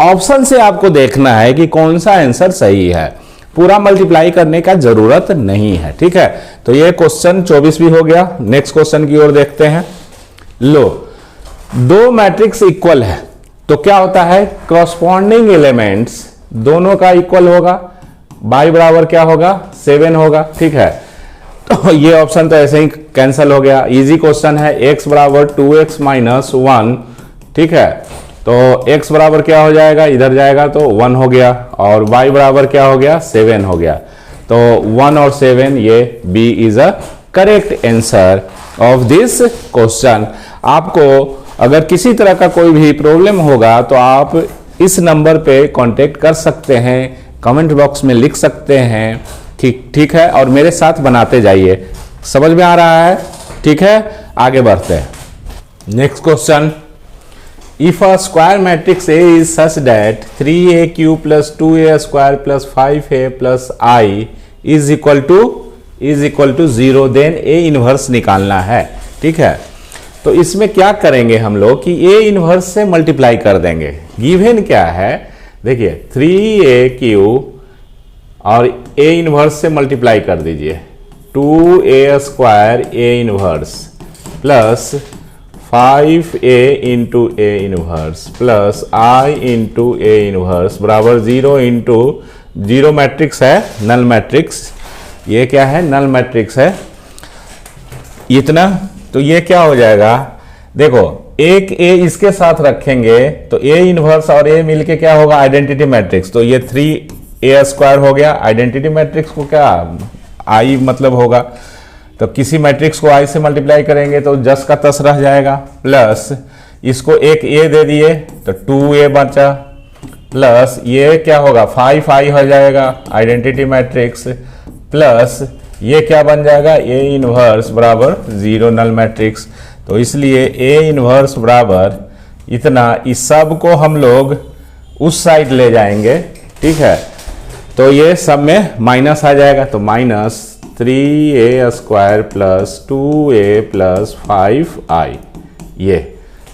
ऑप्शन से आपको देखना है कि कौन सा आंसर सही है, पूरा मल्टीप्लाई करने का जरूरत नहीं है। ठीक है, तो ये क्वेश्चन 24 भी हो गया। नेक्स्ट क्वेश्चन की ओर देखते हैं। लो, दो मैट्रिक्स इक्वल है तो क्या होता है, क्रॉसपॉन्डिंग एलिमेंट्स दोनों का इक्वल होगा। y बराबर क्या होगा, 7 होगा। ठीक है, तो ये ऑप्शन तो ऐसे ही कैंसिल हो गया। इजी क्वेश्चन है। x बराबर 2x माइनस 1। ठीक है, तो x बराबर क्या हो जाएगा, इधर जाएगा तो 1 हो गया, और y बराबर क्या हो गया, 7 हो गया। तो 1 और 7, ये B is a correct answer of this question. आपको अगर किसी तरह का कोई भी प्रॉब्लम होगा तो आप इस नंबर पे कांटेक्ट कर सकते हैं, कमेंट बॉक्स में लिख सकते हैं। ठीक है, और मेरे साथ बनाते जाइए। समझ में आ रहा है? ठीक है, आगे बढ़ते हैं। Next question, if a square matrix A is such that 3AQ plus 2A square plus 5A plus I is equal to 0, then A inverse निकालना है। ठीक है, तो इसमें क्या करेंगे हम लोग कि A इनवर्स से मल्टीप्लाई कर देंगे। गिवन क्या है, देखिए 3AQ और A इनवर्स से मल्टीप्लाई कर दीजिए, 2A square A inverse plus 5A into A inverse plus I into A inverse बराबर 0 इंटू 0 मैट्रिक्स है, नल मैट्रिक्स। ये क्या है, नल मैट्रिक्स है। इतना तो ये क्या हो जाएगा, देखो एक A इसके साथ रखेंगे तो A इनवर्स और A मिलके क्या होगा, आइडेंटिटी मैट्रिक्स। तो ये 3A स्क्वायर हो गया। आइडेंटिटी मैट्रिक्स को क्या I मतलब होगा, तो किसी मैट्रिक्स को I से मल्टीप्लाई करेंगे तो जस का तस रह जाएगा, प्लस इसको एक A दे दिए तो 2A बचा, प्लस ये क्या होगा 5I हो जाएगा आइडेंटिटी मैट्रिक्स, प्लस ये क्या बन जाएगा, A इनवर्स बराबर 0 नल मैट्रिक्स। तो इसलिए A इनवर्स बराबर इतना, इस सब को हम लोग उस साइड ले जाएंगे। ठीक है, तो ये सब में माइनस आ जाएगा, तो minus 3A square plus 2A plus 5I। ये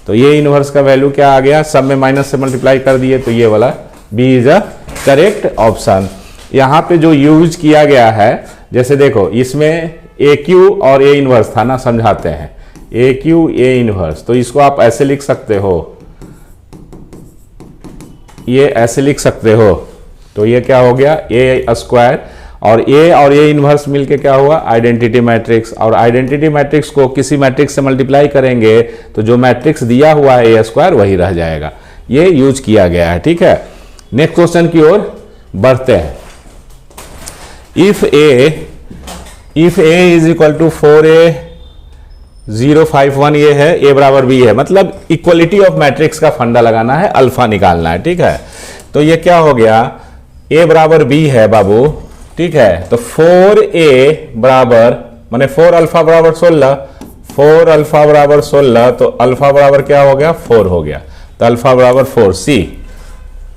तो ये इनवर्स का वैल्यू क्या आ गया, सब में माइनस से मल्टीप्लाई कर दिए, तो ये वाला B is a correct option. यहाँ पे जो यूज किया गया है, जैसे देखो इसमें AQ और A इनवर्स था ना, समझाते हैं। AQ A इनवर्स, तो इसको आप ऐसे लिख सकते हो, ये ऐसे लिख सकते हो। तो ये क्या हो गया, A स्क्वायर और A इनवर्स मिलके क्या हुआ, आइडेंटिटी मैट्रिक्स। और आइडेंटिटी मैट्रिक्स को किसी मैट्रिक्स से मल्टीप्लाई करेंगे तो जो मैट्रिक्स दिया हुआ है A स्क्वायर वही रह जाएगा। ये यूज किया गया है। ठीक है, नेक्स्ट क्वेश्चन की ओर बढ़ते हैं। If A is equal to 4A 0 5 1, ये है A बराबर B है, मतलब इक्वलिटी ऑफ मैट्रिक्स का फंडा लगाना है, अल्फा निकालना है। ठीक है, तो ये क्या हो गया, A बराबर B है बाबू। ठीक है, तो 4A बराबर माने 4 अल्फा बराबर 16, 4 अल्फा बराबर 16, तो अल्फा बराबर क्या हो गया, 4 हो गया। तो अल्फा बराबर 4 C,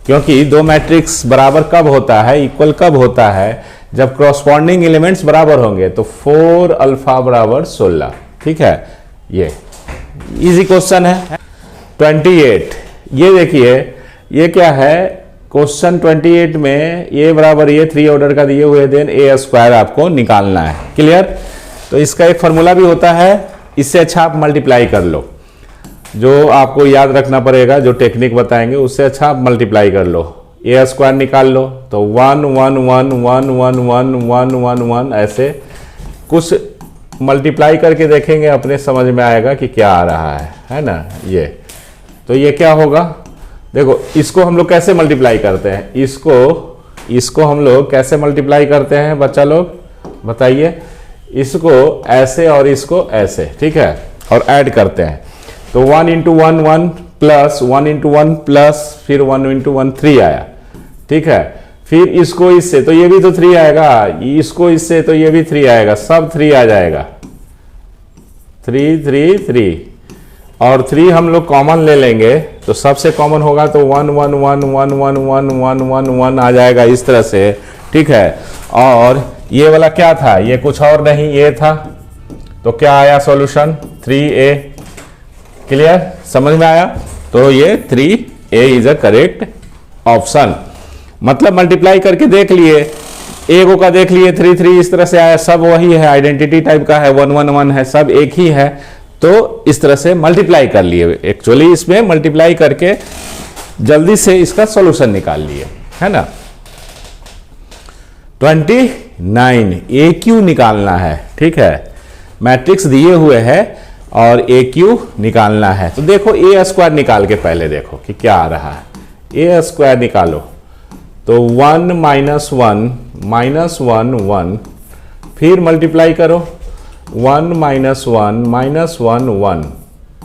क्योंकि दो मैट्रिक्स बराबर कब होता है, इक्वल कब होता है, जब क्रॉसपॉन्डिंग एलिमेंट्स बराबर होंगे। तो 4 अल्फा बराबर 16। ठीक है, ये इजी क्वेश्चन है। 28, ये देखिए ये क्या है, क्वेश्चन 28 में A बराबर ये 3 ऑर्डर का दिए हुए, देन A स्क्वायर आपको निकालना है। क्लियर? तो इसका एक फॉर्मूला भी होता है, इससे अच्छा आप मल्टीप्लाई कर लो। जो आपको याद रखना पड़ेगा, जो टेक्निक बताएंगे उससे अच्छा आप मल्टीप्लाई कर लो। A स्क्वायर निकाल लो तो 1 1 1 1 1 1 1 1 1 ऐसे कुछ मल्टीप्लाई करके देखेंगे, अपने समझ में आएगा कि क्या आ रहा है ना। ये तो ये क्या होगा, देखो इसको हम लोग कैसे मल्टीप्लाई करते हैं, इसको हम लोग कैसे मल्टीप्लाई करते हैं बच्चा लोग बताइए। इसको ऐसे और इसको ऐसे, ठीक है, और ऐड करते हैं। तो 1 इंटू 1 1 प्लस 1 इंटू 1 प्लस फिर 1 इंटू 1 3 आया। ठीक है, फिर इसको इससे तो ये भी तो 3 आएगा, इसको इससे तो ये भी 3 आएगा, सब 3 आ जाएगा, 3 3 3। और 3 हम लोग कॉमन ले लेंगे, तो सबसे कॉमन होगा तो 1 1 1 1 1 1 1 1 1 आ जाएगा इस तरह से, ठीक है। और ये वाला क्या था, ये कुछ और नहीं ये था, तो क्या आया सॉल्यूशन 3a। क्लियर, समझ में आया? तो ये 3a is a correct option. मतलब मल्टीप्लाई करके देख लिए, एगो का देख लिए 3 3 इस तरह से आया, सब वही है, आइडेंटिटी टाइप का है, 1 1 1 है, सब एक ही है, तो इस तरह से मल्टीप्लाई कर लिए। एक्चुअली इसमें मल्टीप्लाई करके जल्दी से इसका सॉल्यूशन निकाल लिए, है ना। 29 ए क्यू निकालना है, ठीक है। मैट्रिक्स दिए हुए है और ए क्यू निकालना है। तो देखो ए स्क्वायर निकाल के पहले देखो कि क्या आ रहा है। ए स्क्वायर निकालो तो 1 -1 -1 1, फिर मल्टीप्लाई करो 1 -1 -1 1,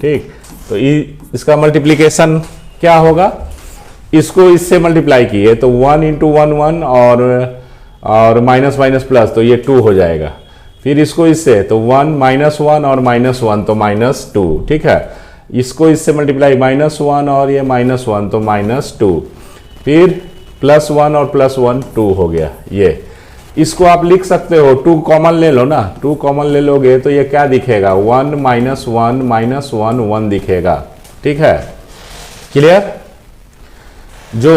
ठीक। तो इसका मल्टीप्लिकेशन क्या होगा, इसको इससे मल्टीप्लाई किए तो 1 × 1 1 और माइनस माइनस प्लस, तो ये 2 हो जाएगा। फिर इसको इससे तो 1 -1 और -1 तो -2, ठीक है। इसको इससे मल्टीप्लाई -1 और ये -1 तो -2, फिर +1 और +1 2 हो गया। ये इसको आप लिख सकते हो, 2 कॉमन ले लो ना, 2 कॉमन ले लोगे तो ये क्या दिखेगा 1 -1 -1 1 दिखेगा, ठीक है। क्लियर, जो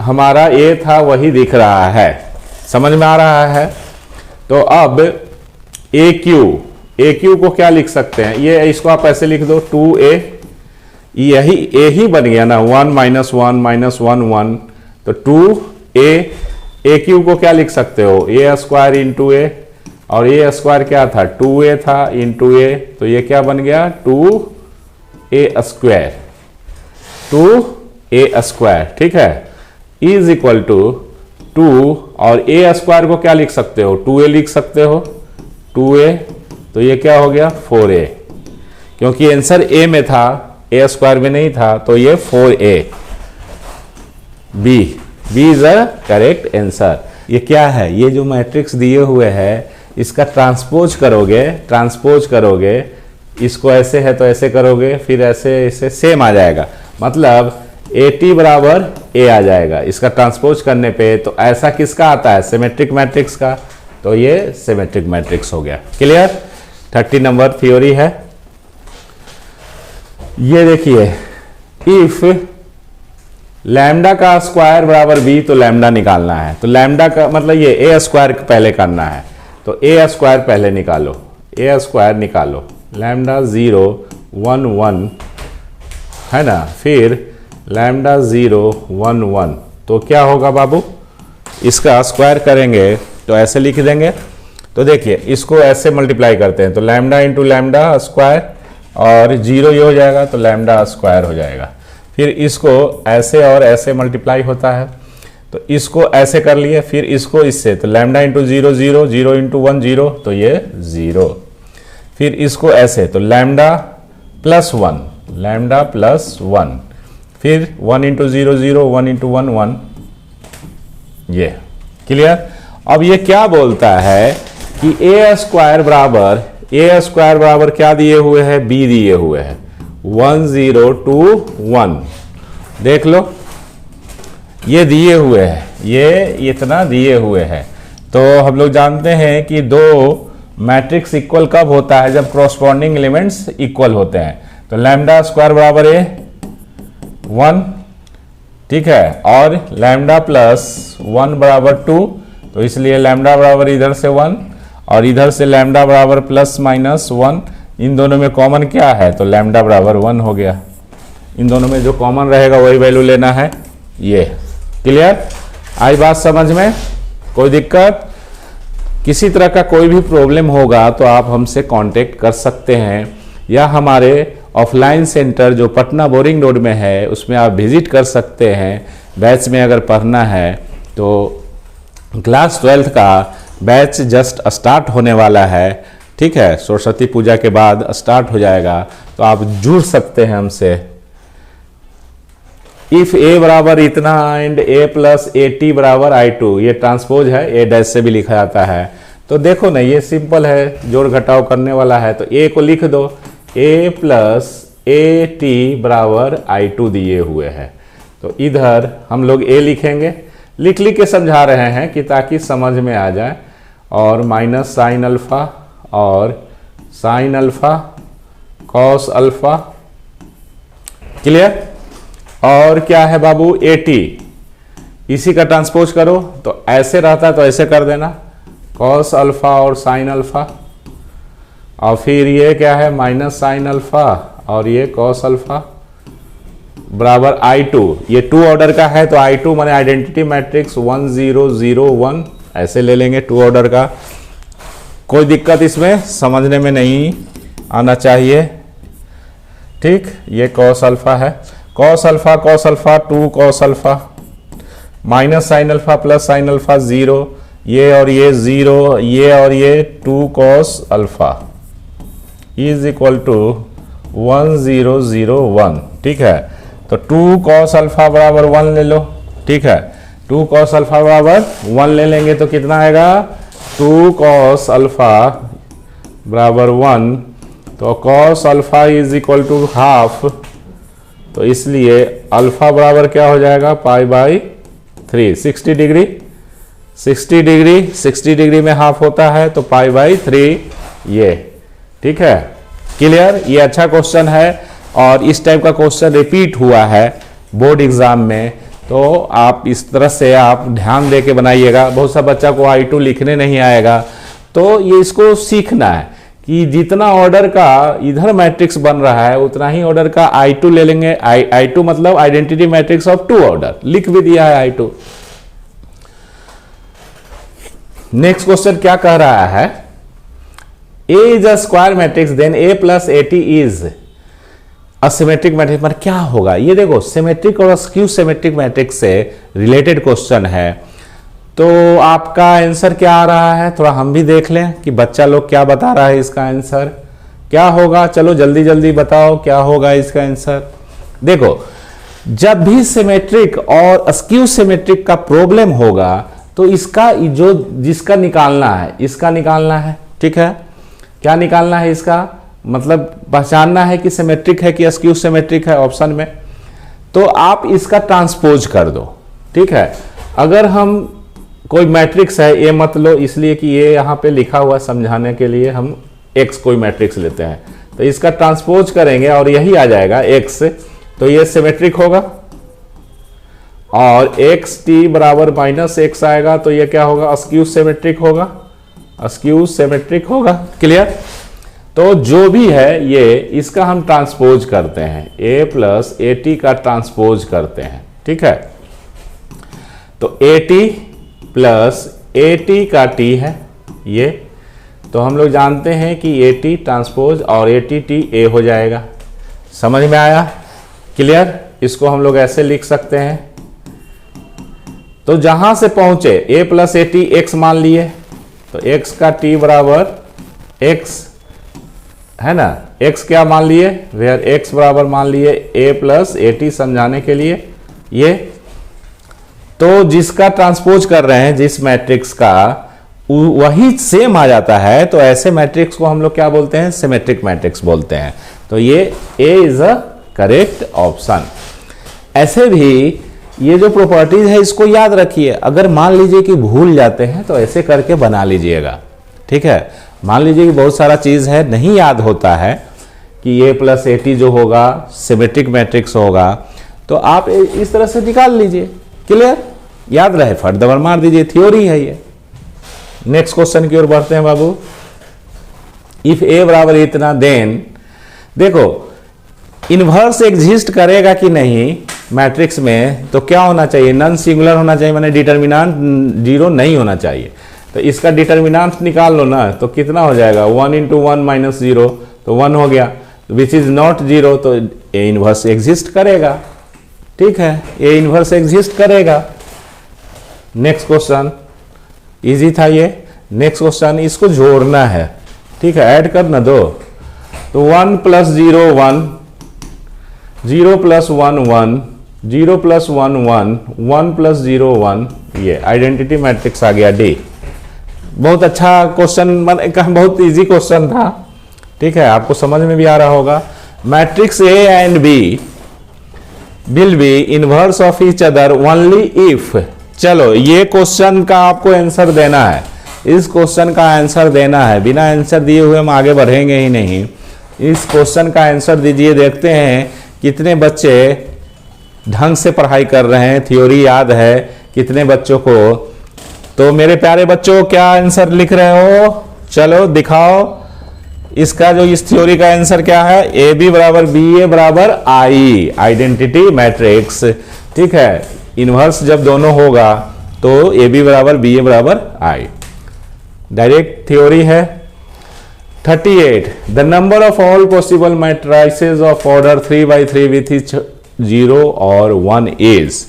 हमारा ए था वही दिख रहा है, समझ में आ रहा है। तो अब ए क्यू को क्या लिख सकते हैं, ये इसको आप ऐसे लिख दो 2a, यही ए ही बन गया ना, 1 -1 -1 1, तो 2a। ए क्यू को क्या लिख सकते हो, a स्क्वायर इंटू ए, और ए स्क्वायर क्या था 2a था इंटू ए, तो ये क्या बन गया 2a स्क्वायर, 2a स्क्वायर, ठीक है, इज इक्वल टू 2। और ए स्क्वायर को क्या लिख सकते हो 2a लिख सकते हो, 2a, तो ये क्या हो गया 4a, क्योंकि आंसर ए में था, ए स्क्वायर में नहीं था, तो ये 4a। B is a correct answer. ये क्या है, ये जो मैट्रिक्स दिए हुए है इसका ट्रांसपोज करोगे, इसको ऐसे है तो ऐसे करोगे, फिर ऐसे ऐसे सेम आ जाएगा, मतलब AT बराबर A आ जाएगा इसका ट्रांसपोज करने पे। तो ऐसा किसका आता है, सिमेट्रिक मैट्रिक्स का, तो ये सिमेट्रिक मैट्रिक्स हो गया। क्लियर, 30 नंबर थ्योरी है। ये देखिए, इफ लैम्डा का स्क्वायर बराबर b, तो लैम्डा निकालना है। तो लैम्डा का मतलब ये ए स्क्वायर पहले करना है, तो ए स्क्वायर पहले निकालो, ए स्क्वायर निकालो, लैम्डा 0 1 1 है ना, फिर लैम्डा 0 1 1, तो क्या होगा बाबू, इसका स्क्वायर करेंगे तो ऐसे लिख देंगे। तो देखिए इसको ऐसे मल्टीप्लाई करते हैं, तो लैम्डा इंटू लैम्डा स्क्वायर, और 0 ये हो जाएगा तो लैम्डा स्क्वायर हो जाएगा। फिर इसको ऐसे और ऐसे मल्टीप्लाई होता है, तो इसको ऐसे कर लिए, फिर इसको इससे, तो लैम्डा इंटू 0 0, 0 इंटू 1 0, तो ये 0। फिर इसको ऐसे, तो लैम्डा +1, लैम्डा +1, फिर 1 इंटू 0 0, 1 इंटू 1 1, ये। क्लियर। अब ये क्या बोलता है कि ए स्क्वायर बराबर क्या दिए हुए हैं, b दिए हुए हैं, 1 0 2 1, देख लो ये दिए हुए हैं, ये इतना दिए हुए हैं। तो हम लोग जानते हैं कि दो मैट्रिक्स इक्वल कब होता है, जब कॉरस्पॉन्डिंग एलिमेंट्स इक्वल होते हैं। तो लैम्डा स्क्वायर बराबर है 1, ठीक है, और लैम्डा +1 बराबर 2, तो इसलिए लैम्डा बराबर इधर से 1 और इधर से लैम्डा बराबर +-1, इन दोनों में कॉमन क्या है, तो लैम्डा बराबर 1 हो गया। इन दोनों में जो कॉमन रहेगा वही वैल्यू लेना है, ये। क्लियर, आई बात समझ में, कोई दिक्कत, किसी तरह का कोई भी प्रॉब्लम होगा तो आप हमसे कांटेक्ट कर सकते हैं, या हमारे ऑफलाइन सेंटर जो पटना बोरिंग रोड में है उसमें आप विजिट कर सकते हैं। बैच में अगर पढ़ना है तो क्लास 12th का बैच जस्ट स्टार्ट होने वाला है, ठीक है, सरस्वती पूजा के बाद स्टार्ट हो जाएगा, तो आप जुड़ सकते हैं हमसे। इफ a बराबर इतना एंड a + at बराबर I2, ये ट्रांसपोज है, a डैश से भी लिखा जाता है। तो देखो ना, ये सिंपल है, जोड़ घटाव करने वाला है, तो a को लिख दो, ए प्लस ए टी बराबर I2 दिए हुए हैं। तो इधर हम लोग ए लिखेंगे, लिख के समझा रहे हैं कि ताकि समझ में आ जाए। और माइनस साइन अल्फा और sine alpha cos alpha, clear. और क्या है बाबू, ए टी, इसी का ट्रांसपोज करो। तो ऐसे रहता तो ऐसे कर देना, कॉस अल्फा और साइन अल्फा, और फिर ये क्या है माइनस साइन अल्फा और ये कॉस अल्फा बराबर I2। ये 2 ऑर्डर का है तो I2 माने आइडेंटिटी मैट्रिक्स 1 0 0 1, ऐसे ले लेंगे 2 ऑर्डर का। कोई दिक्कत इसमें समझने में नहीं आना चाहिए, ठीक। ये कॉस अल्फा है, cos alpha 2 cos alpha minus sine alpha plus sine alpha 0, ये और ये 0, ये और ये 2 cos alpha is equal to 1 0 0 1, ठीक है। तो 2 कॉस अल्फा बराबर 1 ले लो, ठीक है। 2 कॉस अल्फा बराबर 1 ले लेंगे तो कितना आएगा, 2 कॉस अल्फा बराबर 1। तो cos alpha is equal to half, तो इसलिए अल्फा बराबर क्या हो जाएगा, π/3। 60 डिग्री 60 डिग्री में हाफ होता है तो π/3, ये ठीक है, क्लियर। ये अच्छा क्वेश्चन है और इस टाइप का क्वेश्चन रिपीट हुआ है बोर्ड एग्जाम में, तो आप इस तरह से आप ध्यान दे के बनाइएगा। बहुत सा बच्चा को I2 लिखने नहीं आएगा, तो ये इसको सीखना है कि जितना ऑर्डर का इधर मैट्रिक्स बन रहा है उतना ही ऑर्डर का I2 ले लेंगे। I2 मतलब आइडेंटिटी मैट्रिक्स ऑफ 2 ऑर्डर, लिख भी दिया है I2। नेक्स्ट क्वेश्चन क्या कह रहा है, A is a square matrix then A plus AT is a symmetric matrix. मतलब क्या होगा, ये देखो सिमेट्रिक और स्क्यू सिमेट्रिक मैट्रिक्स से रिलेटेड क्वेश्चन है, तो आपका आंसर क्या आ रहा है, थोड़ा हम भी देख लें कि बच्चा लोग क्या बता रहा है। इसका आंसर क्या होगा, चलो जल्दी जल्दी बताओ क्या होगा इसका आंसर। देखो जब भी सिमेट्रिक और स्क्यू सिमेट्रिक का प्रॉब्लम होगा तो इसका जो जिसका निकालना है, इसका निकालना है, ठीक है। क्या निकालना है इसका, मतलब पहचानना है कि सिमेट्रिक है कि स्क्यू सिमेट्रिक है ऑप्शन में, तो आप इसका ट्रांसपोज कर दो, ठीक है। अगर हम कोई मैट्रिक्स है, ये मत लो इसलिए कि ये यहाँ पे लिखा हुआ समझाने के लिए हम x कोई मैट्रिक्स लेते हैं, तो इसका ट्रांसपोज करेंगे और यही आ जाएगा x, तो ये सिमेट्रिक होगा। और xt बराबर -x आएगा तो ये क्या होगा, स्क्यू सिमेट्रिक होगा, स्क्यू सिमेट्रिक होगा, क्लियर। तो जो भी है ये इसका हम ट्रांसपोज करते हैं, a प्लस AT का ट्रांसपोज करते हैं, ठीक है। तो AT प्लस AT का T है ये, तो हम लोग जानते हैं कि AT ट्रांसपोज और ATT A हो जाएगा। समझ में आया, क्लियर। इसको हम लोग ऐसे लिख सकते हैं, तो जहां से पहुंचे A प्लस AT x मान लिए, तो x का T बराबर x है ना, x क्या मान लिए, वेयर x बराबर मान लिए A प्लस AT समझाने के लिए ये। तो जिसका ट्रांसपोज कर रहे हैं जिस मैट्रिक्स का, वही सेम आ जाता है, तो ऐसे मैट्रिक्स को हम लोग क्या बोलते हैं, सिमेट्रिक मैट्रिक्स बोलते हैं। तो ये A is a correct option. ऐसे भी ये जो प्रॉपर्टीज है इसको याद रखिए, अगर मान लीजिए कि भूल जाते हैं तो ऐसे करके बना लीजिएगा, ठीक है। मान लीजिए कि बहुत सारा चीज है नहीं याद होता है कि A प्लस AT जो होगा सिमेट्रिक मैट्रिक्स होगा, तो आप इस तरह से निकाल लीजिए, क्लियर, याद रहे, फट दबर मार दीजिए, थ्योरी है ये। नेक्स्ट क्वेश्चन की ओर बढ़ते हैं बाबू। इफ A बराबर इतना देन, देखो इनवर्स एग्जिस्ट करेगा कि नहीं मैट्रिक्स में, तो क्या होना चाहिए, नॉन सिंगुलर होना चाहिए, माने डिटर्मिनेंट 0 नहीं होना चाहिए। तो इसका डिटर्मिनेंट निकाल लो ना, तो कितना हो जाएगा, 1 × 1 - 0, तो 1 हो गया, विच इज नॉट 0, तो A इनवर्स एग्जिस्ट करेगा, ठीक है, A इनवर्स एग्जिस्ट करेगा। नेक्स्ट क्वेश्चन इजी था ये। नेक्स्ट क्वेश्चन, इसको जोड़ना है, ठीक है, ऐड करना दो, तो 1 + 0 1, 0 + 1 1, 0 + 1 1, 1 + 0 1, ये आइडेंटिटी मैट्रिक्स आ गया D। बहुत अच्छा क्वेश्चन, बहुत इजी क्वेश्चन था, ठीक है, आपको समझ में भी आ रहा होगा। Matrix A and B will be inverse of each other only if. चलो ये क्वेश्चन का आपको आंसर देना है, इस क्वेश्चन का आंसर देना है, बिना आंसर दिए हुए हम आगे बढ़ेंगे ही नहीं। इस क्वेश्चन का आंसर दीजिए, देखते हैं कितने बच्चे ढंग से पढ़ाई कर रहे हैं, थ्योरी याद है कितने बच्चों को। तो मेरे प्यारे बच्चों क्या आंसर लिख रहे हो, चलो दिखाओ। इसका जो इस थ्योरी का आंसर क्या है, ए बी बराबर बी ए बराबर आई, आइडेंटिटी मैट्रिक्स। ठीक है, इनवर्स जब दोनों होगा तो ए बी बराबर बी ए बराबर आई, डायरेक्ट थ्योरी है। 38 the number of all possible matrices of order 3 by 3 with 0 और 1 इज।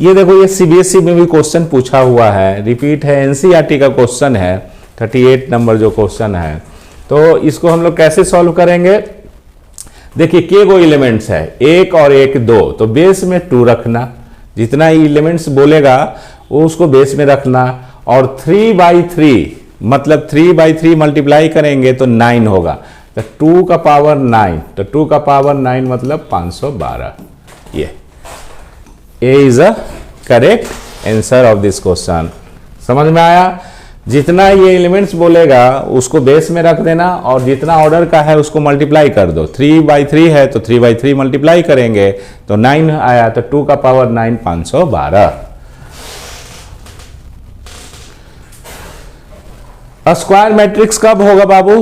ये देखो ये सीबीएसई में भी क्वेश्चन पूछा हुआ है, रिपीट है, एनसीईआरटी का क्वेश्चन है। 38 नंबर जो क्वेश्चन है, तो इसको हम लोग कैसे सॉल्व करेंगे। देखिए के गो एलिमेंट्स है, 1 और 1 2, तो बेस में 2 रखना, जितना एलिमेंट्स बोलेगा वो उसको बेस में रखना। और 3 by 3 मतलब 3 by 3 मल्टीप्लाई करेंगे तो 9 होगा, तो 2 का पावर 9, तो 2 का पावर 9 मतलब 512। ये A is a correct answer of this question. समझ में आया। जितना ये एलिमेंट्स बोलेगा उसको बेस में रख देना और जितना ऑर्डर का है उसको मल्टीप्लाई कर दो। 3 by 3 है तो 3 by 3 मल्टीप्लाई करेंगे तो 9 आया, तो 2 का पावर 9 512। स्क्वायर मैट्रिक्स कब होगा बाबू,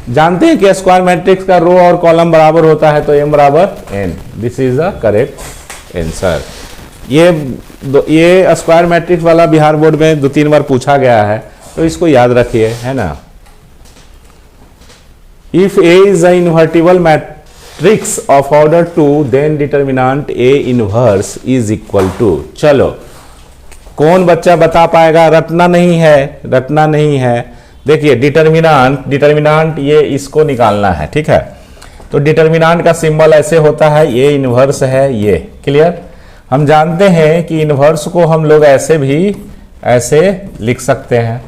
जानते हैं कि स्क्वायर मैट्रिक्स का रो और कॉलम बराबर होता है, तो m बराबर n। This is the correct answer. ये स्क्वायर मैट्रिक्स वाला बिहार बोर्ड में 2-3 बार पूछा गया है, तो इसको याद रखिए, है ना। If A is a invertible matrix of order 2 then determinant A inverse is equal to. चलो कौन बच्चा बता पाएगा, रटना नहीं है, रटना नहीं है। देखिए डिटर्मिनेंट ये इसको निकालना है, ठीक है। तो डिटर्मिनेंट का सिंबल ऐसे होता है, ये इनवर्स है, ये क्लियर। हम जानते हैं कि इनवर्स को हम लोग ऐसे भी ऐसे लिख सकते हैं।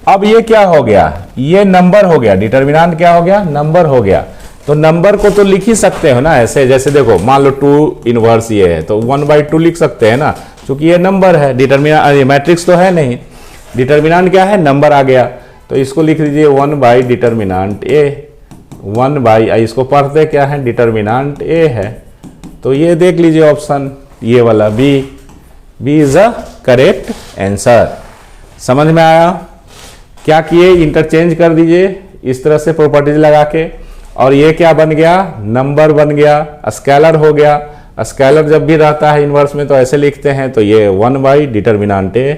अब ये क्या हो गया, ये नंबर हो गया, डिटर्मिनेंट क्या हो गया, नंबर हो गया। तो नंबर को तो लिख ही सकते हो ना ऐसे, जैसे देखो मान लो 2 इनवर्स ये है तो 1/2 लिख सकते हैं ना, क्योंकि ये नंबर है। डिटर्मिनेंट मैट्रिक्स तो है नहीं, डिटर्मिनेंट क्या है, नंबर आ गया, तो इसको लिख लीजिए 1 डिटर्मिनेंट ए, 1 इसको पढ़ते क्या है, डिटर्मिनेंट ए है। तो ये देख लीजिए ऑप्शन ये वाला B is a correct answer. समझ में आया। क्या किए, इंटरचेंज कर दीजिए इस तरह से प्रॉपर्टीज लगा के, और ये क्या बन गया, नंबर बन गया, स्केलर हो गया। स्केलर जब भी रहता है इनवर्स में तो ऐसे लिखते हैं, तो ये 1 डिटर्मिनेंट ए